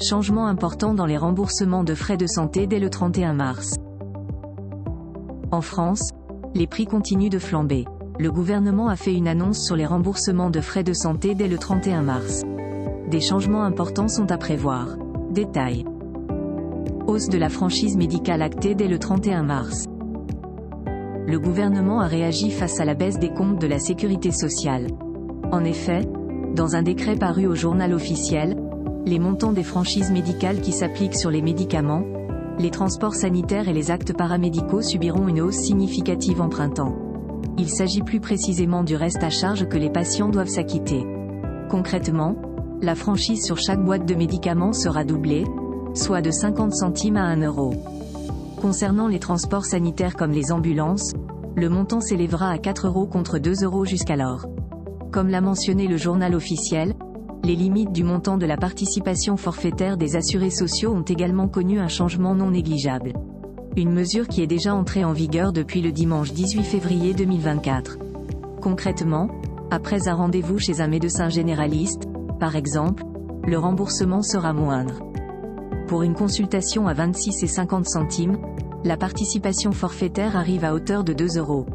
Changement important dans les remboursements de frais de santé dès le 31 mars. En France, les prix continuent de flamber. Le gouvernement a fait une annonce sur les remboursements de frais de santé dès le 31 mars. Des changements importants sont à prévoir. Détail. Hausse de la franchise médicale actée dès le 31 mars. Le gouvernement a réagi face à la baisse des comptes de la sécurité sociale. En effet, dans un décret paru au journal officiel, les montants des franchises médicales qui s'appliquent sur les médicaments, les transports sanitaires et les actes paramédicaux subiront une hausse significative en printemps. Il s'agit plus précisément du reste à charge que les patients doivent s'acquitter. Concrètement, la franchise sur chaque boîte de médicaments sera doublée, soit de 50 centimes à 1 euro. Concernant les transports sanitaires comme les ambulances, le montant s'élèvera à 4 euros contre 2 euros jusqu'alors. Comme l'a mentionné le journal officiel, les limites du montant de la participation forfaitaire des assurés sociaux ont également connu un changement non négligeable. Une mesure qui est déjà entrée en vigueur depuis le dimanche 18 février 2024. Concrètement, après un rendez-vous chez un médecin généraliste, par exemple, le remboursement sera moindre. Pour une consultation à 26,50 centimes, la participation forfaitaire arrive à hauteur de 2 euros.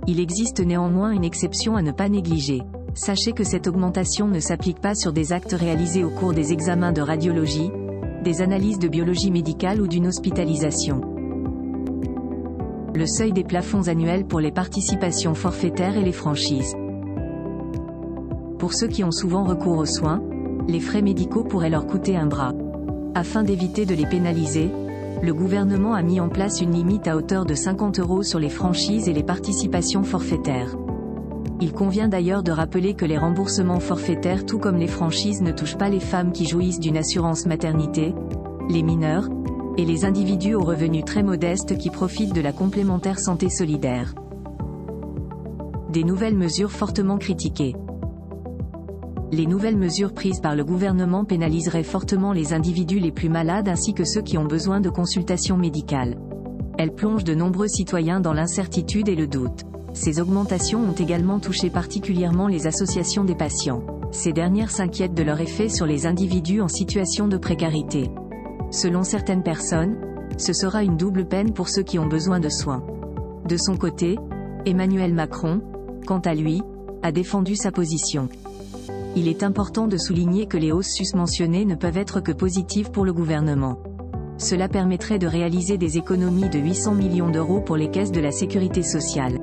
Il existe néanmoins une exception à ne pas négliger. Sachez que cette augmentation ne s'applique pas sur des actes réalisés au cours des examens de radiologie, des analyses de biologie médicale ou d'une hospitalisation. Le seuil des plafonds annuels pour les participations forfaitaires et les franchises. Pour ceux qui ont souvent recours aux soins, les frais médicaux pourraient leur coûter un bras. Afin d'éviter de les pénaliser, le gouvernement a mis en place une limite à hauteur de 50 euros sur les franchises et les participations forfaitaires. Il convient d'ailleurs de rappeler que les remboursements forfaitaires tout comme les franchises ne touchent pas les femmes qui jouissent d'une assurance maternité, les mineurs, et les individus aux revenus très modestes qui profitent de la complémentaire santé solidaire. Des nouvelles mesures fortement critiquées. Les nouvelles mesures prises par le gouvernement pénaliseraient fortement les individus les plus malades ainsi que ceux qui ont besoin de consultations médicales. Elles plongent de nombreux citoyens dans l'incertitude et le doute. Ces augmentations ont également touché particulièrement les associations des patients. Ces dernières s'inquiètent de leur effet sur les individus en situation de précarité. Selon certaines personnes, ce sera une double peine pour ceux qui ont besoin de soins. De son côté, Emmanuel Macron, quant à lui, a défendu sa position. Il est important de souligner que les hausses susmentionnées ne peuvent être que positives pour le gouvernement. Cela permettrait de réaliser des économies de 800 millions d'euros pour les caisses de la sécurité sociale.